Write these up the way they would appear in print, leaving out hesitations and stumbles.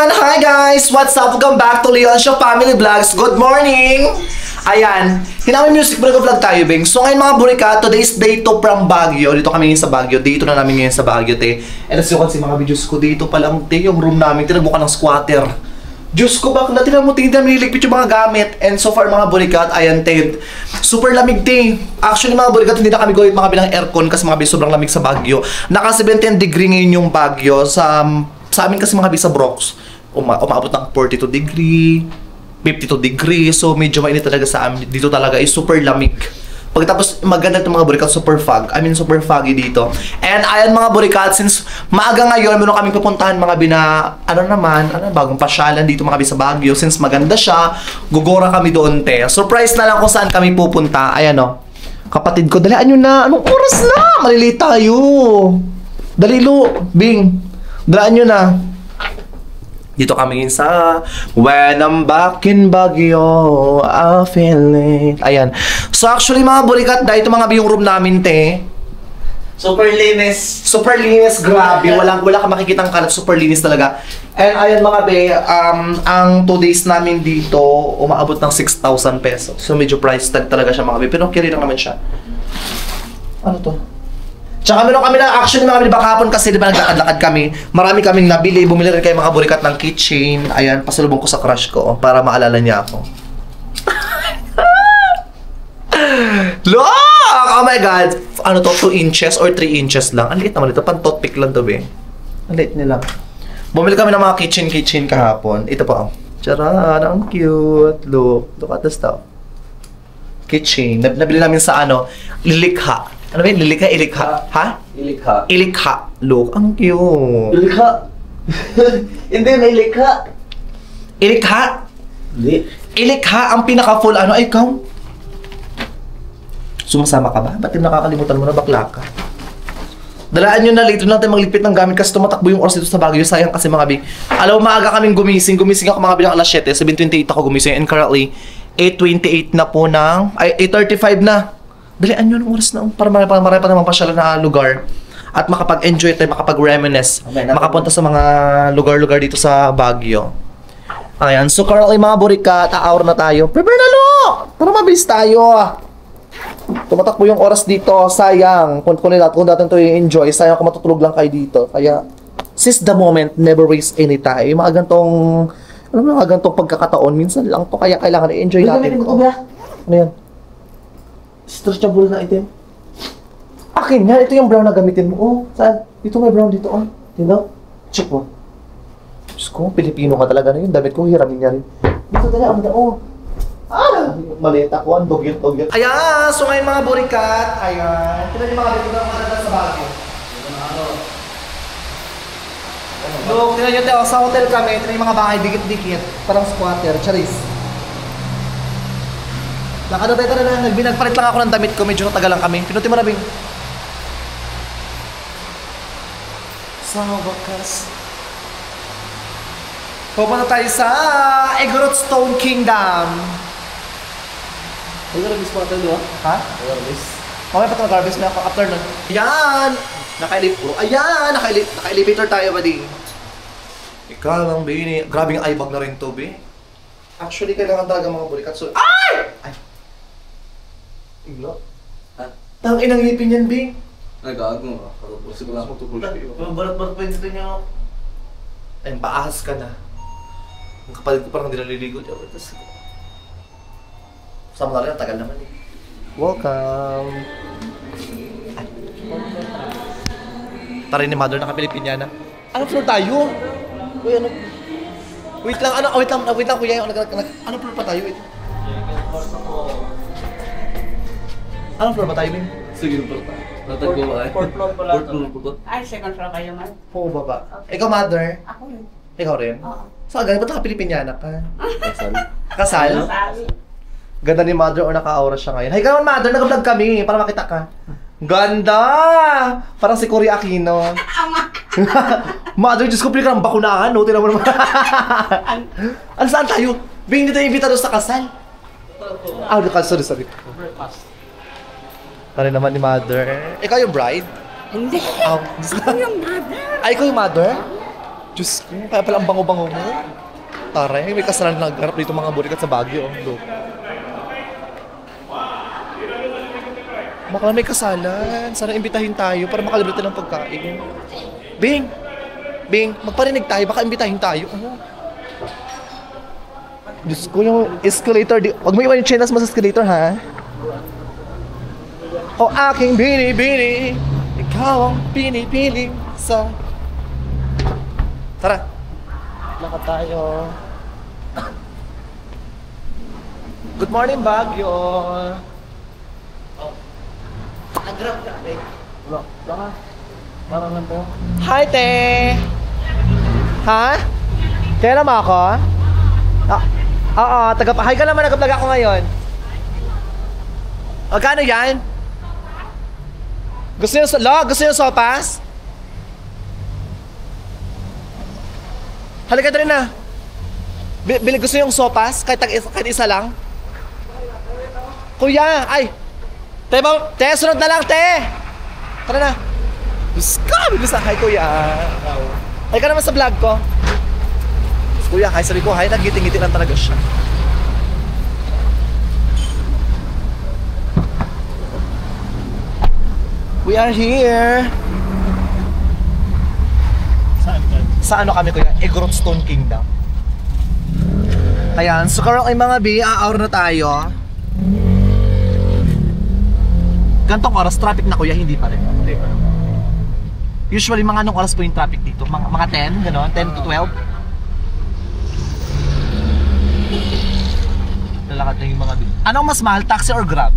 Ayan, hi guys! What's up? Welcome back to Leon Show Family Vlogs. Good morning! Ayan, hinamay music break vlog tayo, Bing. So ngayon mga burika, today's day to from Baguio. Dito kami ngayon sa Baguio. Dito na namin ngayon sa Baguio, te. And as you can see, mga videos ko dito pa lang, te, yung room namin, tinagbukan ng squatter. Diyos ko, bakit natin mo, tingin namin niligpit yung mga gamit. And so far mga burikat, ayan, te, super lamig, te. Actually mga burikat, hindi na kami gawin mga bilang aircon kasi mga sobrang lamig sa Baguio. Naka 17 degree ngayon yung Baguio. Sa amin kasi mga sa Brox, umaabot ng 42 degree, 52 degree. So medyo mainit talaga sa amin. Dito talaga is super lamig. Pagkatapos maganda itong mga burikat, super fog. I mean super foggy dito. And ayan mga burikat, since maaga ngayon, meron kaming pupuntahan mga bagong pasyalan dito mga sa Baguio. Since maganda siya, gugora kami doon, te. Surprise na lang kung saan kami pupunta. Ayan o. Kapatid ko, dalian nyo na. Anong oras na? Malilate tayo. Dalilo, Bing. Dalian nyo na. Dito kami sa When I'm back in Baguio, I feel it. Ayan. So actually mga burikat, dahil ito mga yung room namin, te. Super linis. Super linis, grabe. Wala ka makikitang kalat. Super linis talaga. And ayan mga be, ang 2 days namin dito, umaabot ng 6,000 pesos. So medyo price tag talaga siya mga be. Pero carry lang naman siya. Ano to? Tsaka meron kami na, actually mga baka hapon kasi di ba naglakad-lakad kami. Marami kaming nabili, bumili rin kayo mga burikat ng keychain. Ayan, pasalubong ko sa crush ko para maalala niya ako. Look! Oh my God! Ano to, 2 inches or 3 inches lang. Ang liit naman ito, pan toothpick lang daw eh. Ang liit nila. Bumili kami ng mga keychain kahapon. Ito pa. Charan, ang cute. Look at this stuff. Keychain. Nabili namin sa Lilikha. Ano ba yun? Lilikha? Ilikha? Ha? Ilikha. Ilikha. Look, ang cute. Ilikha. Hindi, may ilikha. Ilikha? Hindi. Ilikha ang pinaka-full ay ikaw? Sumasama ka ba? Ba't yung nakakalimutan mo na bakla ka? Dalaan nyo na, later natin magligpit ng gamit kasi tumatakbo yung oras dito sa Baguio. Sayang kasi mga big. Alam mo, maaga kaming gumising. Gumising ako mga bilang alas 7. 7:28 ako gumising. And currently, 8:28 na po ng... 8:35 na. Dalian nyo ng oras na para marami pa naman pasyalan na lugar at makapag-enjoy tayo, makapag-reminisce, makapunta sa mga lugar-lugar dito sa Baguio. Ayan, so currently mga burikat, hour na tayo. Prepare na lo! Para mabilis tayo. Tumatakbo yung oras dito, sayang. Kung natin to i-enjoy, sayang kung matutulog lang kayo dito. Kaya, seize the moment, never waste any time. Mga gantong pagkakataon, minsan lang to, kaya kailangan i-enjoy natin to. Ano yan? Stretchable na item. Akin yan, ito yung brown na gamitin mo. Oh, saan? Dito may brown dito. Oh, tingnan. Check mo. Diyos ko, Pilipino ka talaga na yun. Damit ko, hiramin niya rin. Dito talaga, oh. Maleta ko, ang dogil. Ayan, so ngayon mga burikat. Ayan. Tignan yung mga burikat na sa Baguio. Look, tignan nyo tayo. Sa hotel kami, tignan yung mga bahay, dikit-dikit. Parang squatter, charis. Nakada tayo na, nagpalit lang ako ng damit ko, medyo natagal lang kami. Pinuti mo na, Bing. Sa wakas. Pupunta tayo sa Egorot Stone Kingdom. May garbis pa ito, ha? Ha? May garbis. Mamaya pa ito mag-garbis na ako after nun. Ayan! Naka-elevator tayo, buddy. Ikaw lang, Bini. Grabe yung eyebag na rin to, Bing. Actually, kailangan talaga mga burikat. So, ay! Iglo? Ha? Tang inang ngipin yan, Bing. Nag-aag mo, ha? Katapos ko lang. Barat-barat pa yung dito niya. Ayun, paahas ka na. Ang kapalit ko parang hindi naliligo. Sama na rin, tagal naman eh. Welcome! Taray ni Mother, naka-Pilipiniana. Anong floor tayo? Uy, ano? Wait lang, kuya. Anong floor pa tayo? Anong floor ba tayo, Bing? Sige, floor pa. Natag ko ba? Fourth floor pala. Fourth floor po ba? Ay, second floor kayo man. Oo, baba. Ikaw, Mother? Ako rin. Ikaw rin? Oo. So, ganun, ba't naka-Pilipiniana ka? Kasal. Kasal? Sabi. Ganda ni Mother o naka-aura siya ngayon. Hi, karon Mother, nag-vlog kami para makita ka. Ganda! Parang si Cory Aquino. Mother, Diyos ko, pili ka ng bakunahan, no? Tinan mo naman. Ano, saan tayo? Bing, dito yung invitado sa kasal. Sorry. Pare naman ni Mother. Ikaw yung bride? Hindi. Oh, Ako yung mother. Ay, ikaw yung mother? Diyos ko, kaya pala ang bango-bango mo. Taray, may kasalan na nagharap dito mga burikat sa Baguio. Look. Baka may kasalan. Sana imbitahin tayo para makalibre tayo ng pagkain. Bing! Bing, magparinig tayo. Baka imbitahin tayo. Diyos ko, yung escalator. Huwag mo iwan yung chinas mo sa escalator, ha? O aking bini-bini, ikaw ang pinipili sa... Tara. Lakad tayo. Good morning, Baguio. Nag-grab ka, eh. Wala. Baka. Parang lang to. Hi, te! Ha? Kaya naman ako? Oo, hi ka naman, nag-vlog ako ngayon. Magkano yan? Gusto niyo sopas? Halika rin na. Gusto niyo yung sopas? Kahit isa lang? Kuya, ay! Te, sunod na lang, te! Tara na. Bilis na. Hi, kuya. Hi ka naman sa vlog ko. Kuya, hi, sabi ko, hi, naggiting-giting lang talaga siya. We are here. Sa ano kami, kuya? Igorot Stone Kingdom. Ayan, so currently mga B, a-hour na tayo. Gantong oras, traffic na kuya, hindi pa rin. Usually, mga anong oras po yung traffic dito? Mga 10, gano'n? 10 to 12? Lalakad na yung mga B. Anong mas mahal, taxi or Grab?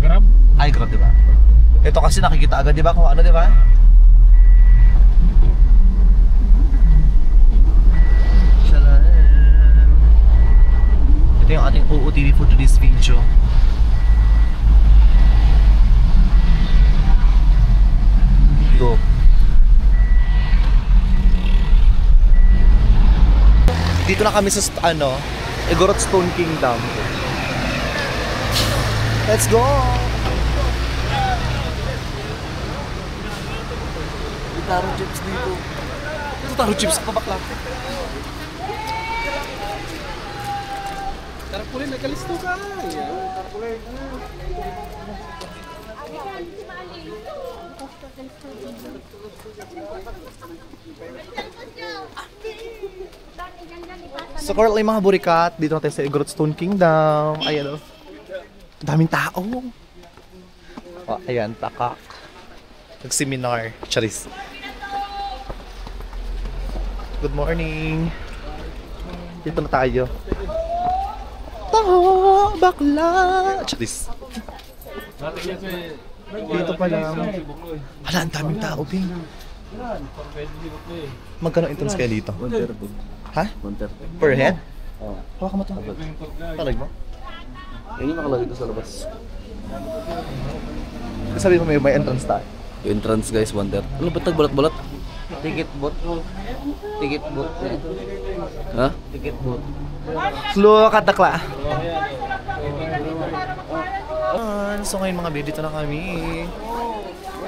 Grab? Ay, Grab, diba? Ito kasi nakikita agad, diba? Kung ano, diba? Ito yung ating OOTD for today's video. Go. Dito na kami sa Igorot Stone Kingdom. Let's go. Taro chips dito. Ito taro chips pa bakla. Tarpulin, nagkalisto ka. Tarpulin. So currently mga burikat, dito natin sa Igorot Stone Kingdom. Ayan o. Daming tao. Oh, ayan, takak. Nag-seminar. Charis. Good morning. Dito na tayo. Taho, bakla. Charis. Dito pa lang. Hala, ang daming tao, Bing. Magkano entrance kaya dito? 130. Ha? 130. Per head? Oo. Hawa ka mo ito. Talag mo? Yan yung nakalagay doon sa labas. Sabi mo may entrance tayo. Yung entrance guys, 130. Ano ba tagbalat-balat? Ticket booth. Ticket booth. Ha? Ticket booth. Slow katakla. So ngayon mga babe, dito na kami.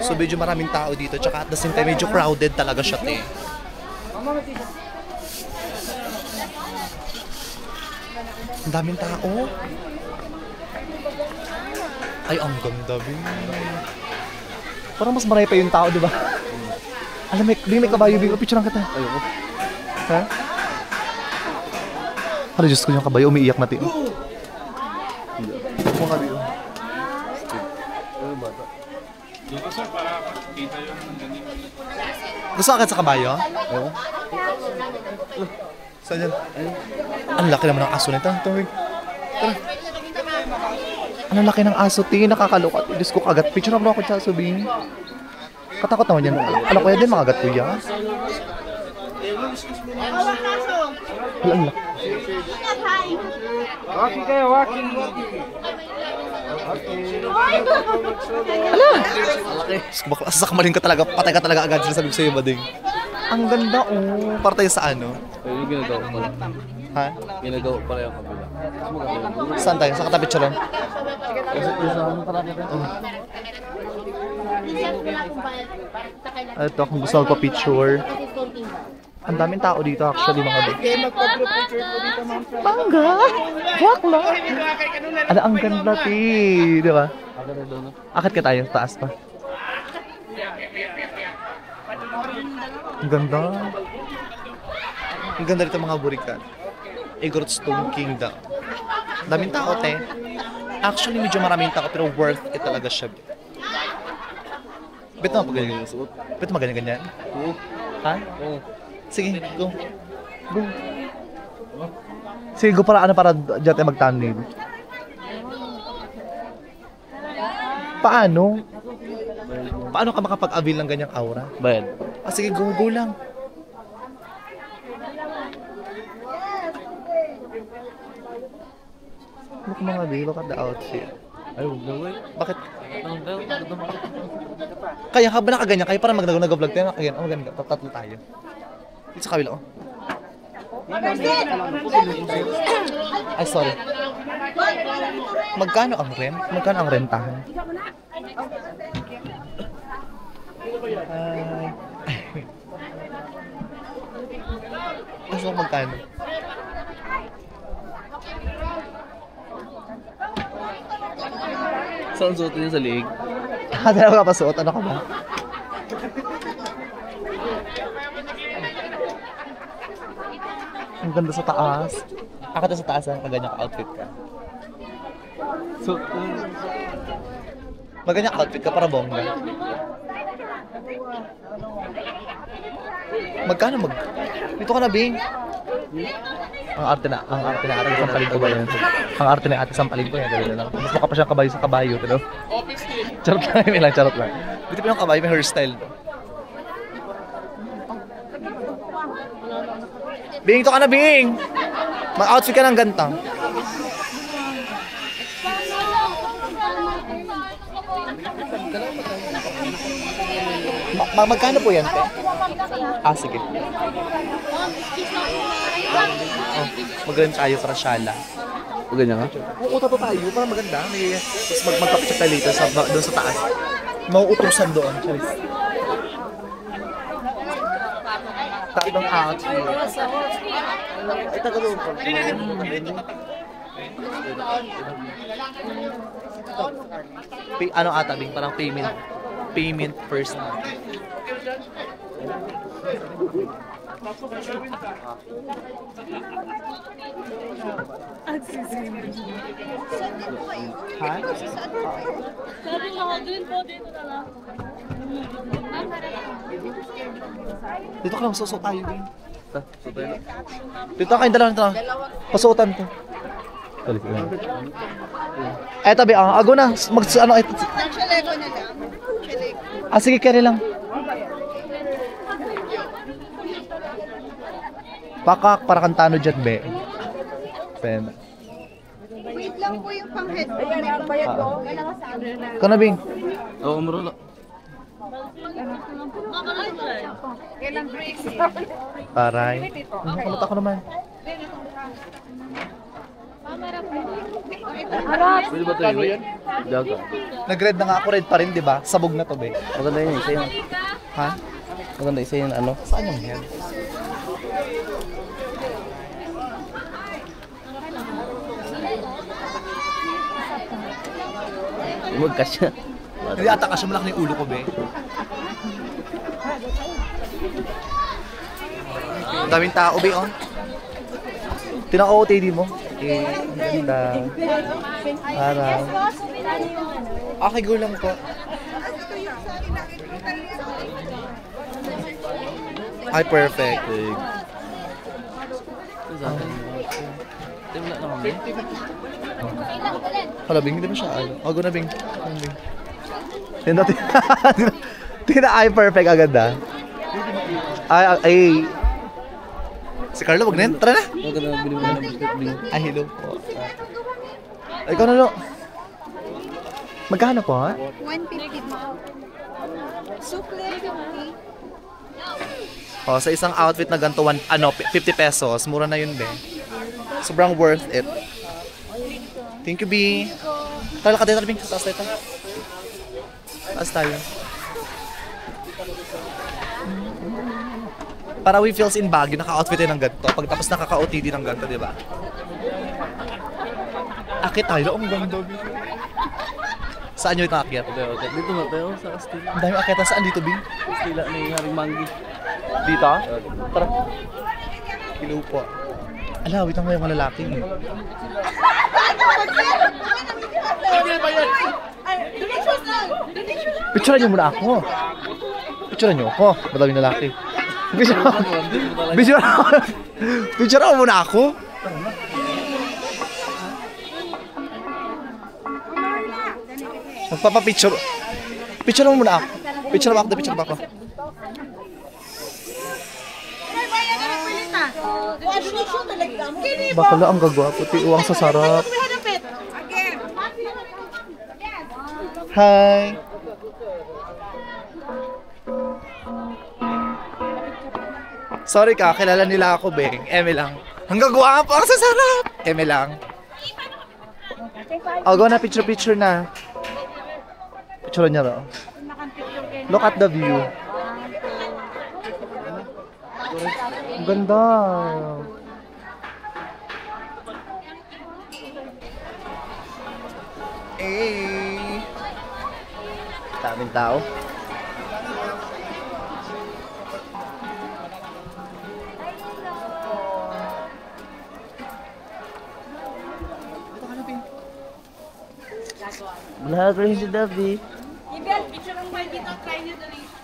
So medyo maraming tao dito. Tsaka at the same time, medyo crowded talaga siya, te. Ang daming tao. Ay, ang ganda, babe. Parang mas marami pa yung tao, di ba? Alam, may kabayo, babe. Picturean kita. Ayoko. Ha? Ano, Diyos ko yung kabayo, umiiyak natin. Mga kabayo. Gusto ka sa kabayo? Oo. Saan yan? Ang laki naman ng aso nito. Tara. Ang laki ng aso, ti. Nakakaloka. Diyos ko, kagat. Picture na ako sa aso, Bing. Katakot naman yan. Alam ko yan din, makagat ko yan. Ang laki. Walking kayo, walking. Diyos ko, bakla. Sasakmalin ka talaga. Patay ka talaga agad. Sinasabi ko sa'yo, Bading. Ang ganda, oh. Para tayo sa ano? Yung ginagawa pala. Ha? Ginagawa pala yung kabila. Saan tayo? Sa katabi siya rin? Ito, kung gusto magpa-picture. Ang daming tao dito actually mga be. Bangga! Wak lang! Ano, ang ganda ti, di ba? Akit ka tayo, taas pa. Ang ganda. Ang ganda dito mga burikat. Igorotstone Kingdom. Daming tao, te. Actually, medyo maraming tao pero worth it talaga siya. Bet mo ganyan. Bet mo ganyan. Oo. Ha? Oo. Sige, go. Go. Sige, go para dyan tayo mag-thumbnail. Paano? Paano ka makapag-avail ng ganyang aura? Bayad. Ah, sige, go lang. Look mga babe, look at the outfit. Ay, huwag na wait. Bakit? Ang bell. Kaya ka ba nakaganyan? Kaya parang nag-vlog tayo, nakaganyan. Oh, maganda. Tatlo tayo. Dito sa kabila, oh. Ay, sorry. Magkano ang rent? Magkano ang rentahan? Ay. Gusto ko magkano? Saan suotin niya sa liig? Dalawa ka pa suot? Ano ka ba? Ang ganda sa taas. Akata sa taas ang kaganyan ka-outfit ka. Suot ko. Maganyan ka-outfit ka para bongga. Magkano Dito ka na, Bing. Ang arte na ate sampalin ko ba yan? Ang arte na ate sampalin ko yan. Ganun lang. Mas mukha pa siyang kabayo sa kabayo, pero. Charot lang, may lang, charot lang. Dito pa yung kabayo, may hairstyle. Bing, ito ka na, Bing! Mag-outfit ka ng gantang. Magkano po yan, te? Ah, sige. Oh, magaling tayo para shala. O ganyan ka? Oo, tato tayo para maganda. Tapos magpapcheck tayo later doon sa taas. Mauutusan doon. Charis. Taibang outfit. Ay, taga doon po. Ano ata, Bing? Parang payment first. Ha? Sabi nga, green po dito na lang. Dito ka lang, susot tayo, Bing. Suotin na. Dito kayong dalawa. Pasuotan ko. Eto, Bing. Ago na. Ano, eto. Chaleco na lang. Chaleco. Ah, sige, carry lang. Pakak, para kantano dyan, be. Pen. Wait lang po yung pang-head. Ayan, bayad ko. Ikaw na, Bing. Oo, marula. Kailang breaks. Taray. Kamuta ko naman. Pwede ba ito yung wait? Daga. Nag-red na nga ako, red pa rin, di ba? Sabog na to, be. Maganda yun, isa yun. Ha? Maganda isa yun, ano? Saan yung head? Magkasya. Hindi ata kasi malaki yung ulo ko, be. Ang daming tao, be, oh. Tina-OOTD mo. Eh, ganda. Parang. Okay, go lang po. Ay, perfect. Wala na kami. Hala, Bing, hindi mo siya ano. Oh, go na, Bing. Bing. Tina, ay, perfect agad, ah. Ay. Si Carlo, wag na yan. Tara na. Maganda, bilhin mo na ng biscuit, bilhin. Ay, hello po. Ay, ikaw na, Lo. Magkano po, ha? 150 po. Sukle, 50. Oh, sa isang outfit na ganito, 50 pesos. Mura na yun, be. Sobrang worth it. Thank you, B. Tara, lakad tayo, Bing. Taas tayo. Taas tayo. Para we feels in Baguio, naka-outfit tayo ng ganito. Pagtapos nakaka-OTD ng ganito, di ba? Akit tayo, ang ganda. Saan nyo itakyat? Dito na tayo sa Castilla. Ang dami akyatan. Saan dito, Bing? Castilla ni Haring Manggi. Dito? Tara. Hello po. Ala, wait lang mo yung mga lalaki. Picturean nyo muna ako. Picturean nyo ako. Madaming lalaki. Picturean mo muna ako. Magpapapicture. Picturean mo muna ako. Picture ba ako? Picture ba ako? Bakala ang gagwapo. Uwang sa sarap. Hi! Sorry ka, kilala nila ako, Beng. Eme lang. Ang gagwapo, ang sasarap! Eme lang. Oh, go na, picture na. Picture niya raw. Look at the view. Ang ganda. Eh. Daming tao. Vlogger si Davi. Ibel, picture lang ba dito? Try nyo donation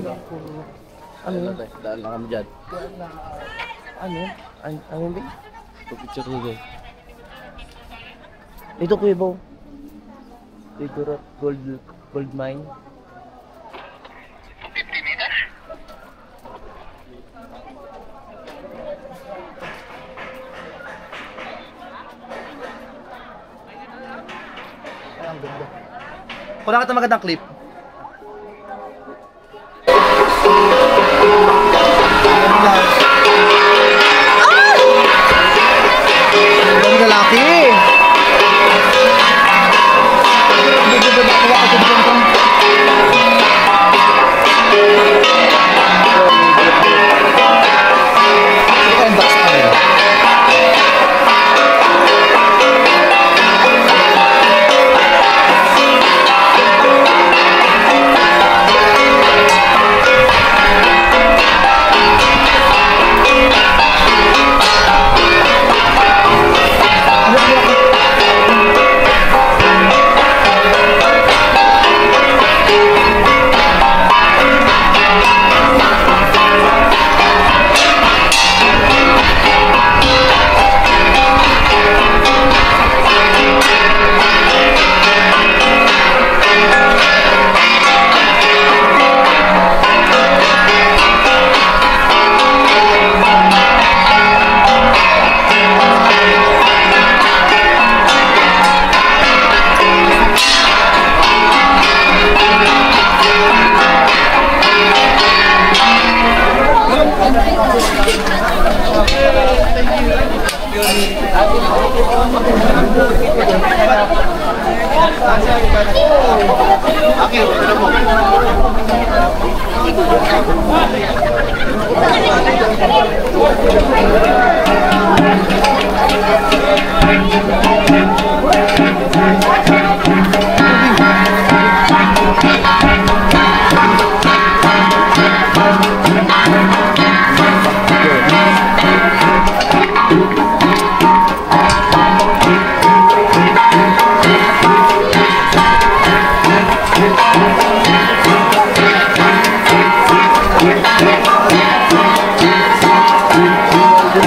lang. Ano yun? Daan lang kami dyan. Ano? Ano yun? Picture nyo dyan. Ito Kuya Bo. Ito gold mine. Ay, ang ganda. Kulang kita magandang clip. Ang lalaki.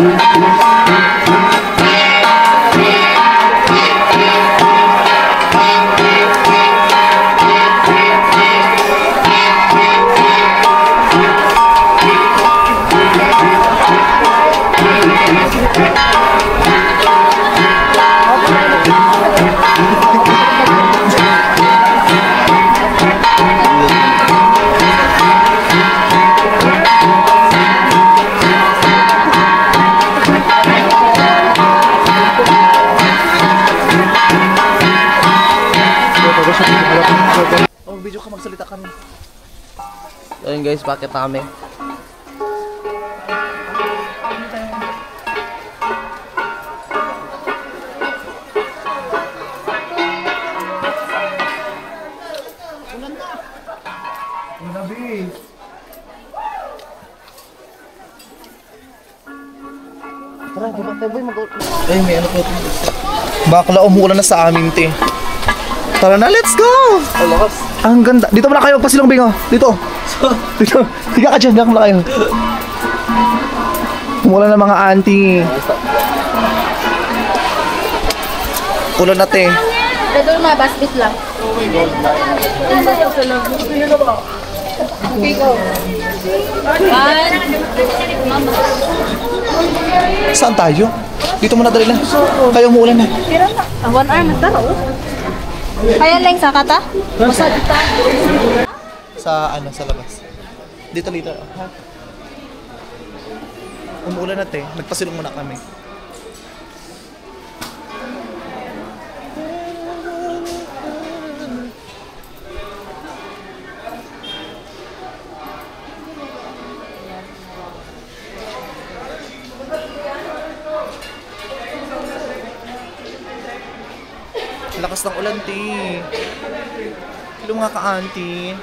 Thank you. guys, bakit kami? Ay, may ano po. Bakla, umuulan na sa amin, te. Tara na, let's go! Ang ganda. Dito muna kayo, pasilong bingo. Dito. Dito. Higa ka dyan, higa ka muna kayo. Umuulan na mga auntie. Ulan na, te. Ito na, basbit lang. Saan tayo? Dito muna dali na. Kayo umuulan na. One arm, taro. Kaya lang sa kata? Sa ano, sa labas. Dito. Ha? Umuulan na, te. Nagpasilong muna kami. Lakas ng ulan, te. Hello mga ka-auntie.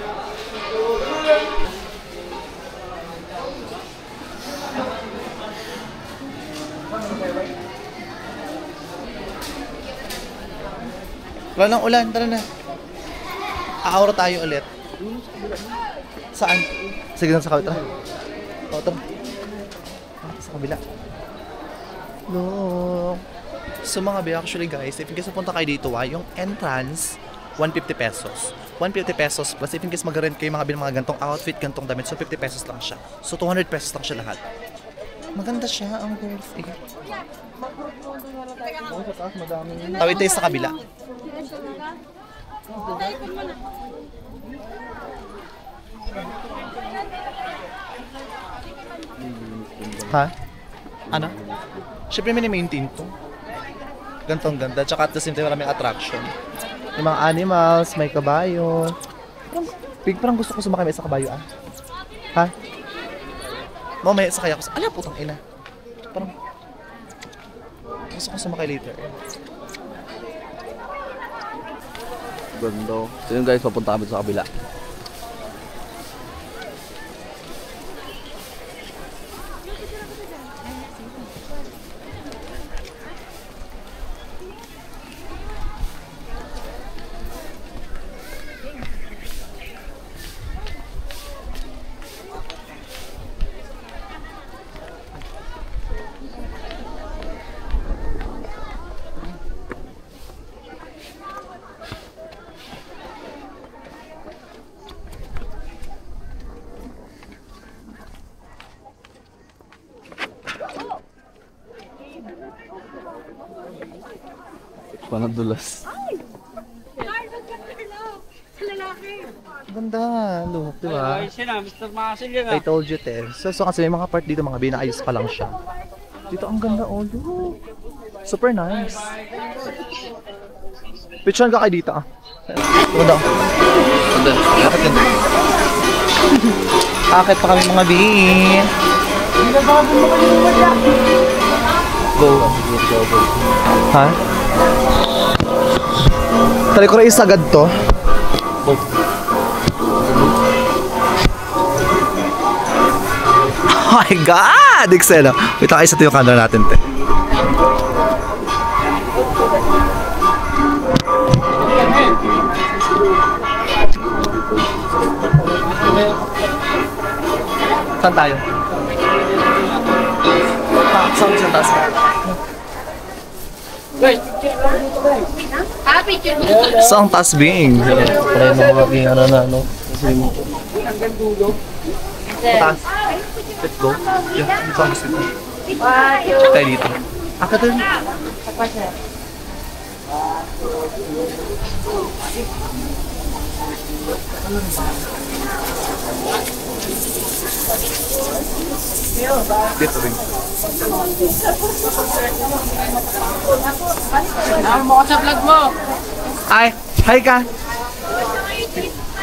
Wala ng ulan, tara na. Aawra tayo ulit. Saan? Sige lang sa kabila. Tara. O, tara. Sa kabila. Look. So mga be, actually guys, if in case napunta kayo dito, yung entrance, 150 pesos. 150 pesos plus if in case mag-rent kayo mga gantong outfit, gantong damit, so 50 pesos lang siya. So 200 pesos lang siya lahat. Maganda siya, ang worth it. Tawid tayo sa kabila. Ha? Ano? Siyempre mini-maintain to. Gantong ganda, tsaka at the same time maraming attraction. May mga animals, may kabayo. Parang gusto ko sumakay sa kabayo, ah. Ha? Mamaya sakay ako sa... Ala, putang ina. Parang... Gusto ko sumakay later. Ganda. So yun guys, papunta kami sa kabila. Panadulas. Ganda, look, di ba? Ay, siya na, Mr. Masil yan I told you, te. So kasi may mga part dito, mga binaayos pa lang siya. Dito ang ganda, oh, look. Super nice. Picturean ka kayo dito, ah. Ganda. Ganda. Akit ganda. Akit pa kami mga bi. Go. Ha? Tali ko rin isagad to. Oh my God! Excel. Wait lang, isa ito yung camera natin, te. Saan tayo? Saan sa taas ka? Saan taas, Bing? Try mo mga king ano na, no? Kasi mo. Taas. Let's go. Yeah, saan gusto ito? Tayo dito. Aka doon. Dito rin. Mo ka sa vlog mo. Ay, hi ka.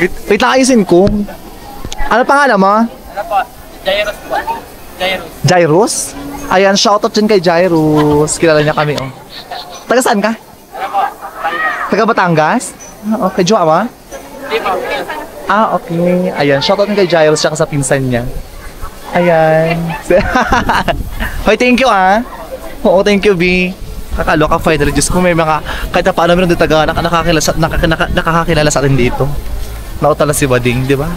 Wait lang ayusin ko. Ano pangalan mo? Ano po? Jairus po. Jairus. Jairus? Ayan, shoutout dyan kay Jairus. Kilala niya kami, oh. Taga saan ka? Ano po? Taga Batangas? Ah, okay. Jowa mo? Hindi po. Ah, okay. Ayan, shoutout kay Jairus siya sa pinsan niya. Ayan. Hoy, thank you, ah. Oo, thank you, B. Kakaloka, finally. Diyos ko, may mga, kahit na paano meron din taga, nakakakilala sa atin dito. Nautala si Wading, di ba?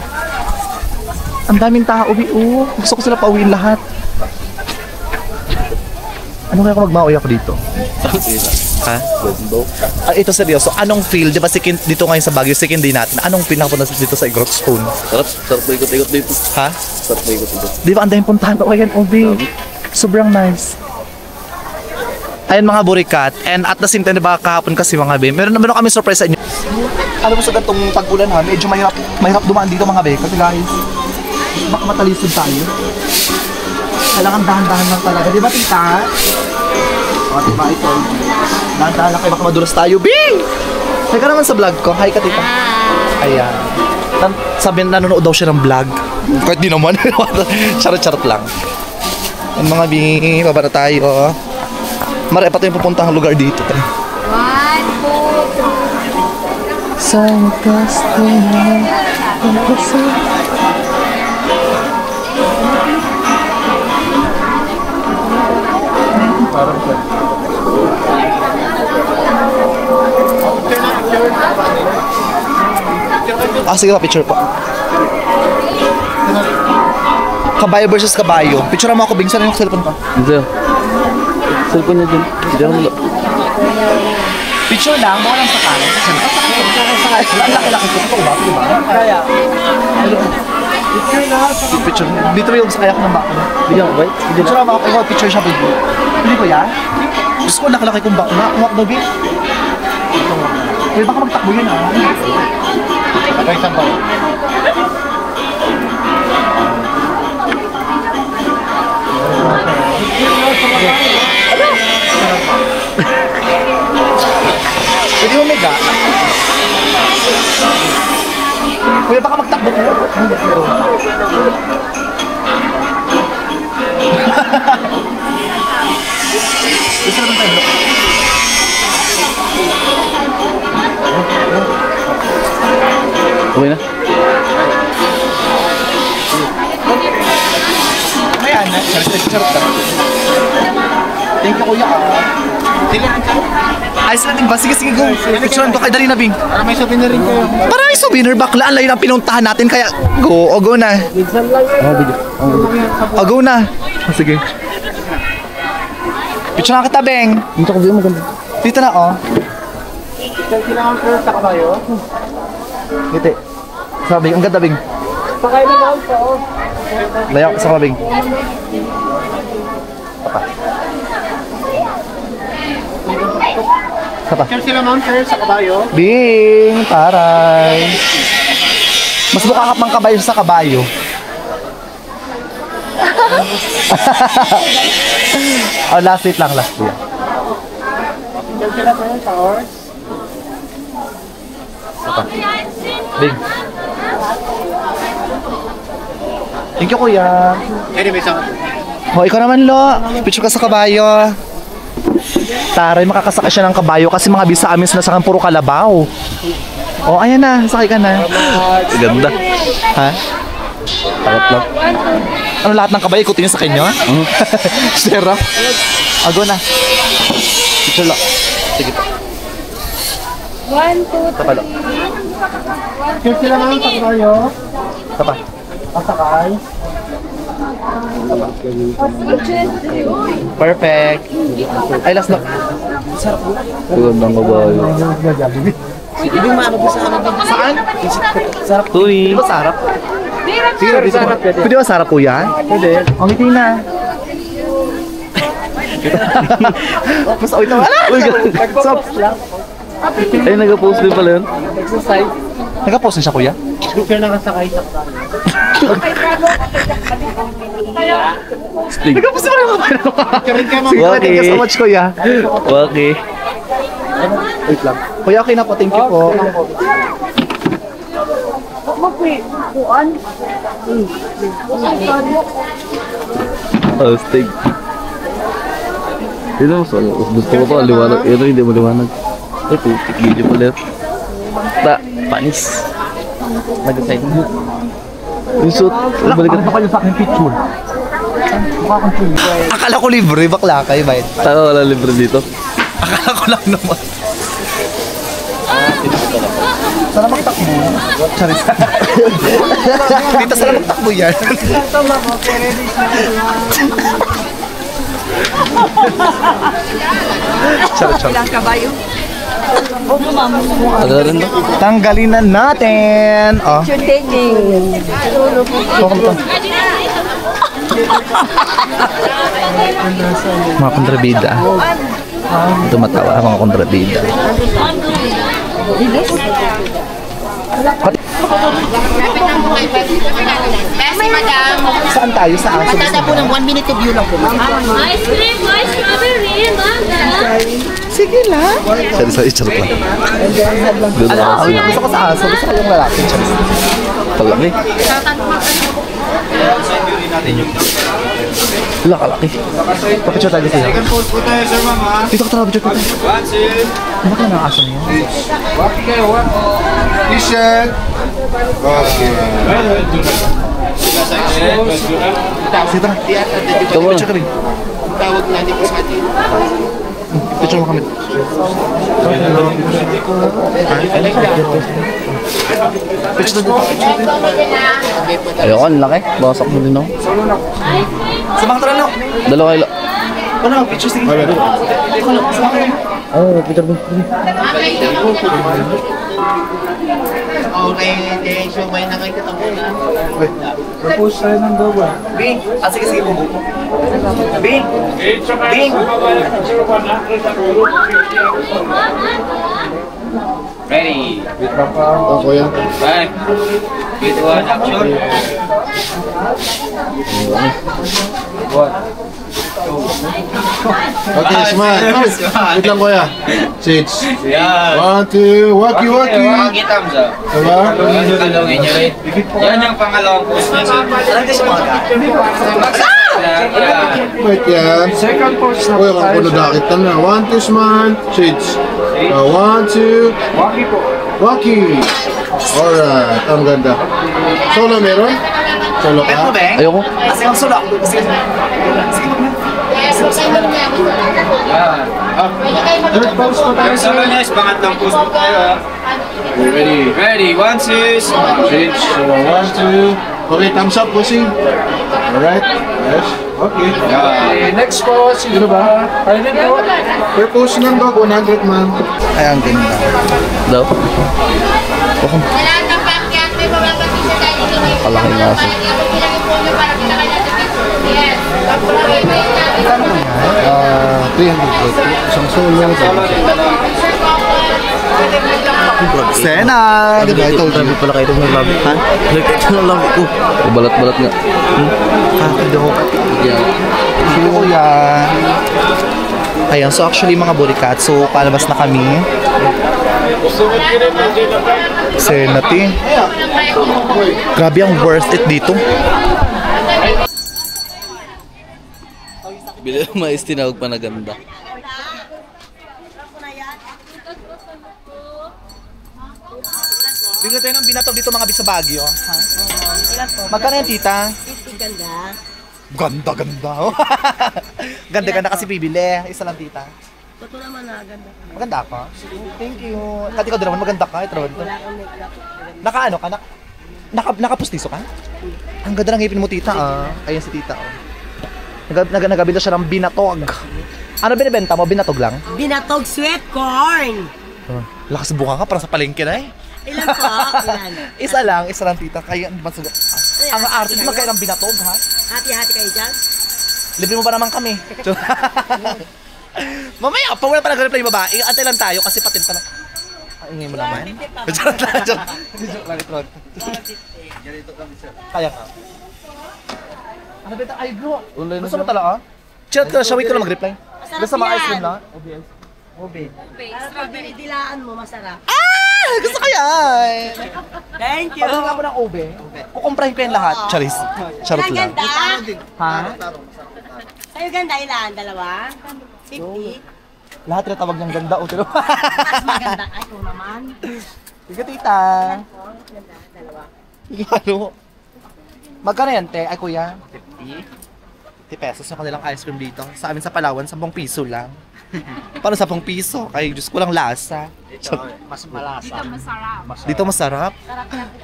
Ang daming tao, B. Oh, gusto ko sila pauwiin lahat. Ano kaya kung magmauwi ako dito? Ha? Ah, ito seryoso. Anong feel? Di ba dito ngayon sa Baguio, second day natin. Anong feel nakapunta dito sa Igrot Stone? Sarap na ikot-ikot dito. Ha? Sarap na ikot-ikot. Di ba ang daming puntahan? O yan, Obi. Sobrang nice. Ayan mga burikat. And at the same time, di ba kahapon kasi mga be, meron kami surprise sa inyo. Alam mo sa gantong tag-ulan ha, medyo mahirap dumaan dito mga be. Kasi guys, baka matalisod tayo. Kailangan dahan-dahan lang talaga. Di ba tita? O, diba ito? Dahan-dahan lang kayo, baka madulas tayo. Bing! Hi ka naman sa vlog ko. Hi ka tita. Ayan. Sabi na nanonood daw siya ng vlog. Kahit di naman. Charot-charot lang. Yan mga bi, baba na tayo. Mara, pa tayong pupuntang lugar dito. 1, 2, 3. Sa kasto na sige pa, picture po. Kabayo versus kabayo. Picture mo ako, Bing. Saan yung cellphone ko? Dito. Cellphone niya dun. Diyan mo. Picture lang, baka lang sa kanan. Ang laki-laki ko. Ito ba? Kaya. Picture. Dito yung sa kayak ng bako. Bigyan ko ba? Picture mo ako. Picture siya, Bing. Pili ko yan? Gusto ko nakalaki kong bako. Huwag na, Bing. Uy, baka magtakbo yun, ah. Patay isang bako. Pwede mo mega? Kuya, baka magtakbo ko. Gusto naman tayo. Okay na? Ayan, charot ka. Thank you, kuya. Ayos natin ba? Sige, go. Picturean ko kay Dali na, Bing. Para may souvenir rin kayo. Para may souvenir, bakla. Ang layo ng pinuntahan natin, kaya go. O, go na. O, go na. Sige. Picture na kita, Beng. Dito ko bigyan maganda. Dito na, oh. Kailangan ko sa kabayo. Dito. Sa Bing. Ang ganda, Bing. Sakay na lang po. Layo sa Bing. Picture sila ma'am sir sa kabayo. Bing, taray. Mas mukha ka pang kabayo sa kabayo. Oh, last week lang, last week. Picture sila sir sa horse. Bing. Thank you, kuya. Anyway, so Oh, ikaw naman, Lo. Picture ka sa kabayo. Taray, makakasakay siya ng kabayo kasi mga bisa amin sinasakang puro kalabaw. Oh, ayan na. Sakay ka na. Ganda. Ha? Takot lang. Ano lahat ng kabayo? Ikutin niyo sa kanya? Sera. Ago na. Picture lang. Sige pa. 1, 2, 3. Tapalo. picture sila ma'am sa kabayo. Tapa. Pasakay. Perfect. Ay, last look. Magandang kabayo. Saan? Sarap. Uy. Di ba sarap? Sige, dito ba? Pwede ba sarap po yan? Pwede. Ang ngiti na. Mas awit na. Ala! Stop. Ay, nag-post din pala yun. Exercise. Nag-post na siya, kuya? Picture na kasakay sa kabayo. Nag-post na pala yung Picture rin kayo ma'am. Sige, thank you so much, kuya. Okay. Wait lang. Kuya, okay na po. Thank you po. Kuan. Astig. Yun ang masal. Gusto ko pa, liwanag. Pero hindi mo liwanag. Ay, putik. Video pala. Panis. Nag-aside mo. Yung suit. Balikan pa kayo sa akin picture. Akala ko libre, bakla kayo, bayad. Taka wala libre dito. Akala ko lang naman. Sana magtakbo. Charis. Dito sana magtakbo yan. Charis. Ilang kabayo. Tagal rin to. Tanggalin na natin. Oh. You're taking. Mga kontrabida. Tumatawa mga kontrabida. Merci, madam. Saan tayo? Sa aso? Matanda po ng 1 minute of view lang po. Ice cream, boy, strawberry, manga. Sige lang. Sorry, charot lang. Doon ako. Gusto ko sa aso. Gusto ko yung lalaki. Charis. Palaki. Wala kalaki. Papicture tayo sa'yo. Dito ka talaga, picture ko. Ano kaya ng aso niyo? T-shirt. Okay. Sige, tara. Ito mo. Picture kami. Tawag natin po sa atin. Picture mo kami. Picture dito. Ayoko, ang laki. Basak mo din ako. Sa mga tara, no? Dalawa kayo. Ano, picture, sige. Oo, picture mo. Okay, so may nakikita mo na. Propose tayo ng double. Bing! Ah, sige, sige, bubo. Bing! Bing! Ready. Oh, kuya. Bye. With one action. Okay, smile. Wait lang, kuya. Sage. Yan. 1, 2, waki waki. Wagi thumbs up. Diba? Talungin nyo rin. Yan yung pangalawang post niya. Alam ko siya mga Wait yan. Second pose na Kuya, kung puno dakit na. 1, 2, smile. Sage. 1, 2, Waki po. waki. Alright, ang ganda. Solo meron? Solo Bet mo, ka? Beng? Ayoko. Kasi ang solo. Sige. Third pose pa tayo. Yung solo niya is pangatlong post po tayo ha. Ready. Ready. 1, 2, Sage. So, 1, 2. Okay, thumbs up, bossing. Alright. Yes. Okay. Okay, next pose. Sino ba? Pwede po. Per pose ng dog, 100 man. Ay, ang ganda. Daw. Wala nang pakyat, may bababati siya dahil hindi may Palaki nga aso. para kita kanya sa picture. Yes. 300 isang solo. Sena! Diba? Ito, Grabe pala kayo ng labi. Ha? Nagkita ng labi ko. Balat-balat nga. Ito. Yan. Sige, kuya. Ayan, so actually mga burikat, so palabas na kami. Senati. Grabe ang worth it dito. Bila mais tinawag pa na ganda. Bigyan tayo ng binatog dito mga bisa Baguio. Ha? Magkano yan, tita? 50 ganda. Ganda, ganda. Ganda, ganda kasi bibili. Isa lang, tita. Totoo naman na ganda. Maganda ka? Thank you. Kati ka din naman, maganda ka. Ito naman. Naka-ano ka? Nakapustiso ka? Ang ganda ng ngipin mo, tita. Ah. Ayan si tita. Oh. Nagabinta siya ng binatog. Ano binibenta mo? Binatog lang? Binatog sweet corn. Lakas buka ka, parang sa palengke na eh. Ilan po? Ilan? Isa lang tita. Kaya ang arte di magkaya ng binatog ha. Hati-hati kayo dyan? Libre mo ba naman kami? Mamaya, pag wala pa nag-reply yung babae, antay lang tayo kasi patin pa lang. Ingay mo naman. Joke lang, ito. Kaya ka. Ano ba ito? Ay bro, gusto mo talaga? Chat ka na siya, wait ko lang mag-reply. Basta ma-ice cream lang. Ube. Strawberry dilaan mo, masarap. Ah! Gusto ko yan! Thank you. Pagkakala mo ng ube, kukumprahin ko yung lahat. Charis. Charot lang. Ganda. Ha? Sa'yo ganda ilan? Dalawa? 50? Lahat na tawag niyang ganda. O, tino. Mas maganda. Ay, ito naman. Sige, tita. Dalawa. Ano? Magkano yan, te? Ay, kuya? 50 pesos yung kanilang ice cream dito. Sa amin sa Palawan, 10 piso lang. Paano 10 piso? Ay, Diyos ko lang lasa. Mas malasa. Dito masarap.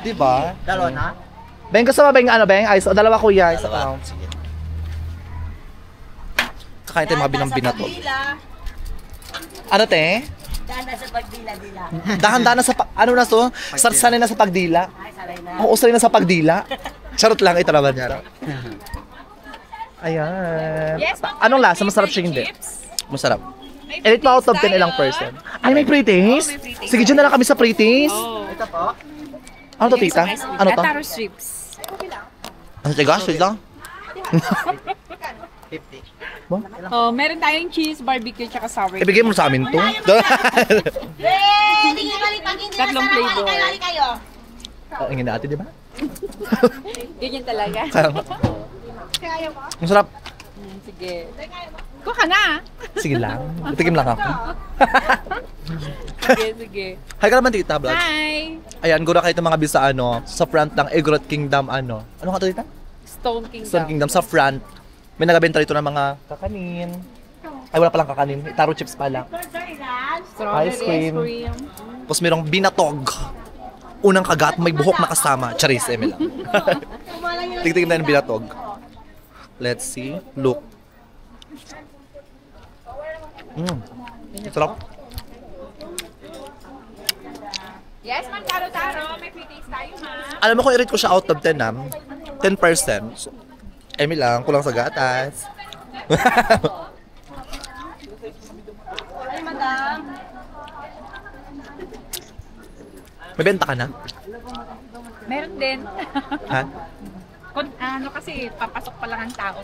Diba? Dalawa na? Beng, gusto mo beng ano, beng? Ice, o dalawa kuya. Isa pa. Sige. Kakain tayo mga binatog. Ano, te? Daan na sa pagdila-dila. Dahan-dahan na sa ano na to? Sanay na sa pagdila. Ay, salay na. Oo, sanay na sa pagdila. Charot lang, ito naman yan. Ayan. Anong lasa? Masarap siya hindi? Masarap. Elite pa out of 10 ilang person. Ay, may pre-taste? Sige, dyan na lang kami sa pre-taste. Ito po. Ano to, tita? Ano to? Taro strips. Ano, tiga? Sweet lang? 50. Oh, meron tayong cheese, barbecue, tsaka sour. Ibigay mo sa amin to. Hindi nga mali pag hindi Tatlong nasama, flavor. hali kayo. Ingin natin, di ba? Ganyan talaga. Ang sarap. Sige. Kuha ka na. Sige lang. Itikim lang ako. Sige, sige. Hi ka naman, tita, vlog. Hi! Ayan, gura kayo itong mga bisa, ano, sa front ng Egret Kingdom, ano. Ano nga to, tita? Stone Kingdom. Stone Kingdom, sa front. May nagabenta rito ng mga kakanin. Ay, wala palang kakanin. Taro chips pala. Strawberry Ice cream. Tapos mayroong binatog. Unang kagat, may buhok na kasama. Charis, eme lang. Tigtignan na yung binatog. Let's see. Look. Sarap. Yes, man, taro-taro. May free taste tayo, ma. Alam mo kung i-rate ko siya out of 10, 10%. So, eme lang, kulang sa gatas. Ay, madam. May benta ka na? Meron din. Ha? Kung ano kasi, papasok pa lang ang tao.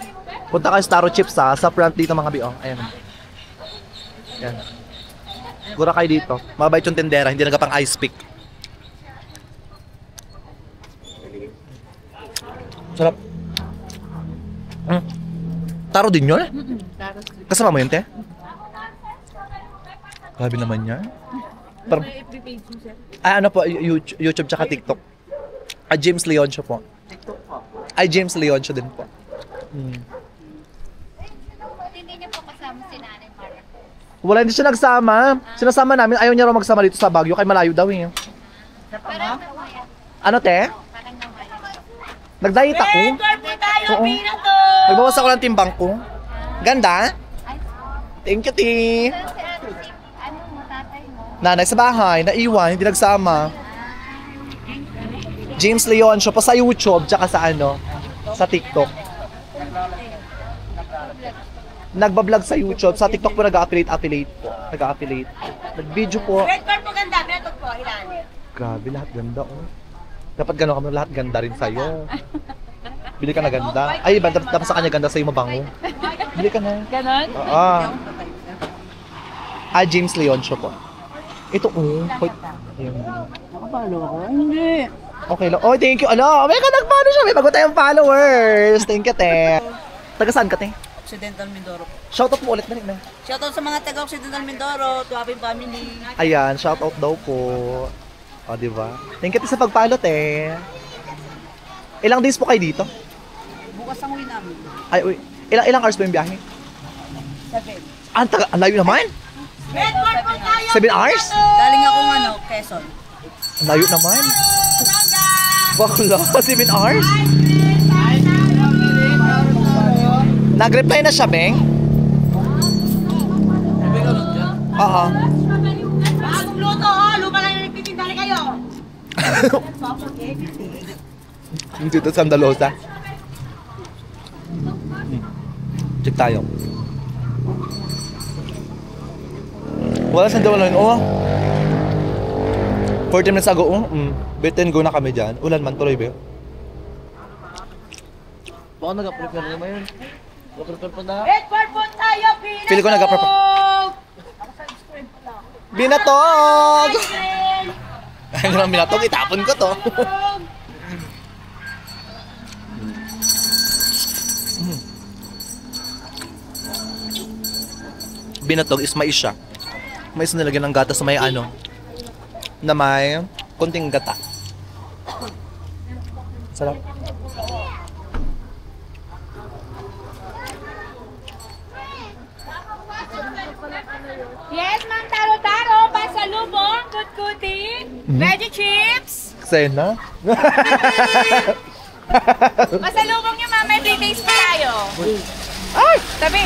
Punta kayo sa Taro Chips ha, sa front dito mga biong. Ayan. Ayan. Gura kayo dito. Mabait yung tendera, hindi nagapang ice pick. Sarap. Taro din yun? Taro. Kasama mo yun, te? Grabe naman yan. Parang, I-prepage mo siya. ano po, YouTube tsaka TikTok. James Leoncio po. Ay, James Leoncio din po. Hindi niyo po kasama si Nanay Mara. Wala, hindi siya nagsama. Sinasama namin, ayaw niya raw magsama dito sa Baguio, kay malayo daw eh. Parang namaya. Ano, te? Parang namaya. Nag-diet ako. Corpo tayo, Oo. pinato! Nagbawas ako ng timbang ko. Ganda? Thank you, Ti. Si Ate Tip, ano mo, tatay mo? Nanay sa bahay, naiwan, hindi nagsama. James Leoncio pa sa YouTube, tsaka sa ano, sa TikTok. Nagbablog sa YouTube, sa TikTok po nag-affiliate po. Nag-affiliate. Nag-video po. Red corpo ganda, pinato po, ilan? Grabe, lahat ganda oh. Dapat gano'n kami, lahat ganda rin sa'yo. Bili ka na ganda. Ay, dapat sa kanya ganda sa'yo mabango. Bili ka na. Ganon? James Leoncio po. Ito oh. Ayun. Nakapalo ako? Hindi. Okay lang. Oh, thank you. Ano? May ka nag-follow siya. May bago tayong followers. Thank you, te. Taga saan ka, te? Occidental Mindoro. Shoutout mo ulit na rin. Shoutout sa mga taga Occidental Mindoro, Tuapin Family. Ayan, shoutout daw po. O, diba? Thank you, te, sa pag-follow, te. Ilang days po kayo dito? Bukas ang uwi namin. Ay, uy. Ilang hours po yung biyahe? 7. Ang layo naman. Red corpo tayo! 7 hours? Galing akong Quezon. Ang layo naman. Bakla, 7 hours? Nag-reply na siya, Beng? Oo. Bagong luto, oh! Lupa lang yung nagtitindali kayo! Dito sa Andalosa. Check tayo. Wala sa Andalosa. Oh. 40 minutes ago. Bitin go na kami dyan. Ulan man tuloy, Beo. Baka nag-prepare naman yun. Nag-prepare pa na. Red corpo tayo, pinato! Feel ko nag-prepare. Binatog! Ang lang binatog, itapon ko to. Binatog is mais siya. Mais na nilagyan ng gata sa may ano, na may konting gata. Sarap. Yes, Ma'am Taro-Taro, pasalubong, kutkuti, veggie chips. Sena? Pasalubong niyo, Ma'am, may free taste pa tayo. Ay! Tabi.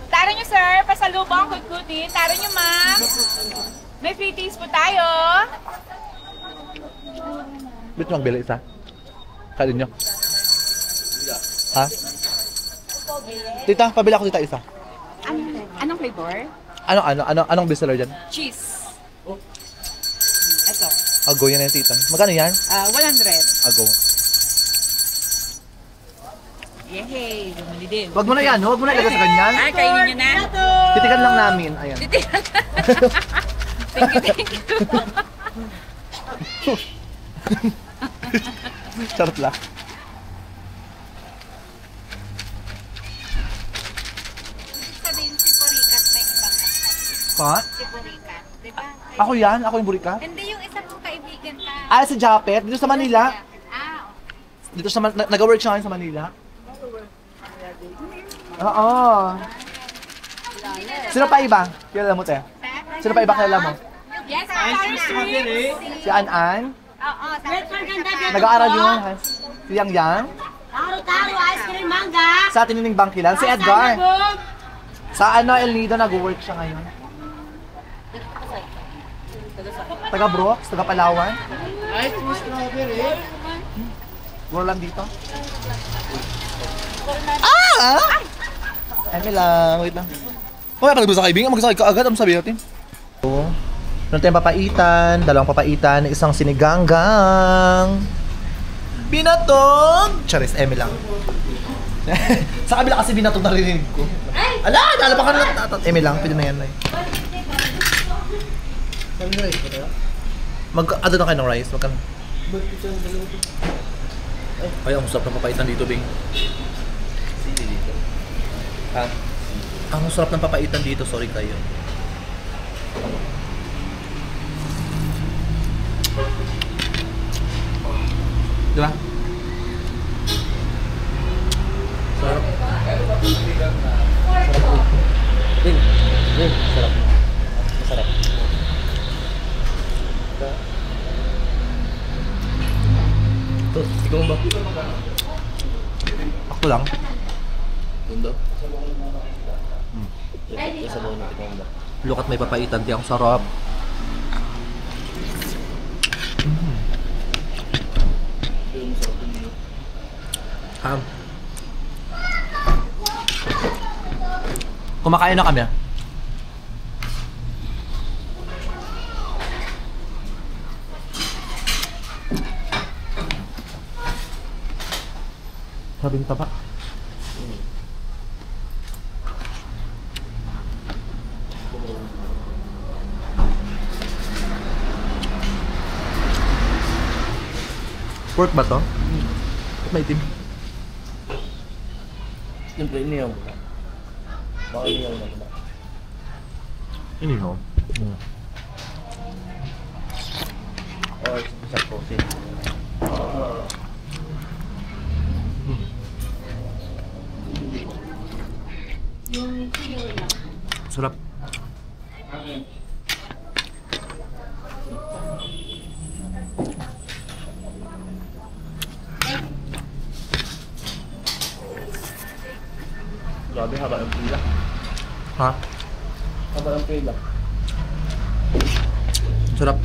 Taro niyo, sir, pasalubong, kutkuti. Taro niyo, Ma'am. May free taste po tayo. Bit magbili isa. Kain nyo. Ha? Tita, pabila ko tita isa. Anong flavor? Anong bestseller dyan? Cheese. Ito. Ago yan yung tita. Magkano yan? 100. Ago. Yehey, bumili din. Wag mo na yan, huwag mo na ilagay sa ganyan. Ah, kainin niyo na? Titigan lang namin. Ayan. Thank you. Charot lang. Sabihin si Burikat may ibang aspect. Pa? Si Burikat, di ba? Ako yan? Ako yung burika? Hindi yung isa mong kaibigan ka. Ah, si Japet. Dito sa Manila. Ah, Dito sa nag-work siya ngayon sa Manila. Oo. Sino pa iba? Kilala mo, te? Sino pa iba kilala mo? Yes, Ma'am. Si An-An? oo. Nag-aaral yun. Si Yang Yang? Taro-taro, ice cream, mangga. Sa Tinining Bangkilan. Si Edgar? Sa ano, El Nido, nag-work siya ngayon. Taga Brooks, taga Palawan. Guro lang dito. Ah! Eme lang, wait lang. Oh, pag sa kaibigan, magsakay ka agad, ano sabihin natin? So, meron tayong papaitan, dalawang papaitan, isang siniganggang. Binatog! Charis, Eme lang. Sa kabila kasi binatog narinig ko. Ala, nalapa ka na. Eme lang, pwede na yan. Mag-ano na kayo ng rice? Magkano? Ay, ang sarap ng papaitan dito, Bing. Ha? Ang sarap ng papaitan dito, sorry kayo. Di ba? Sarap. Bing, sarap. Masarap. Ito, ikaw ba? Ako lang. Tundo? Look at may papaitan di ang sarap. Kumakain na kami. Sabi ng taba. Pork ba to? Ba't may itim? Siyempre, inihaw mo na. Baka inihaw na ba? Inihaw? O, isang pote. Sarap. Grabe, haba ng pila. Ha? Haba ng pila. Sarap.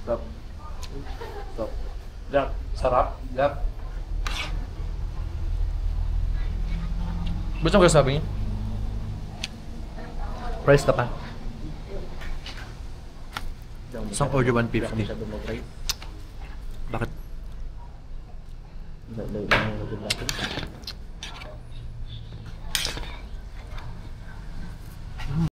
Sarap. Sarap. Jack, sarap. Jack. Ba't mo sabi niya? Price ka pa. Isang order 150. Bakit? Dahil lang yung natin.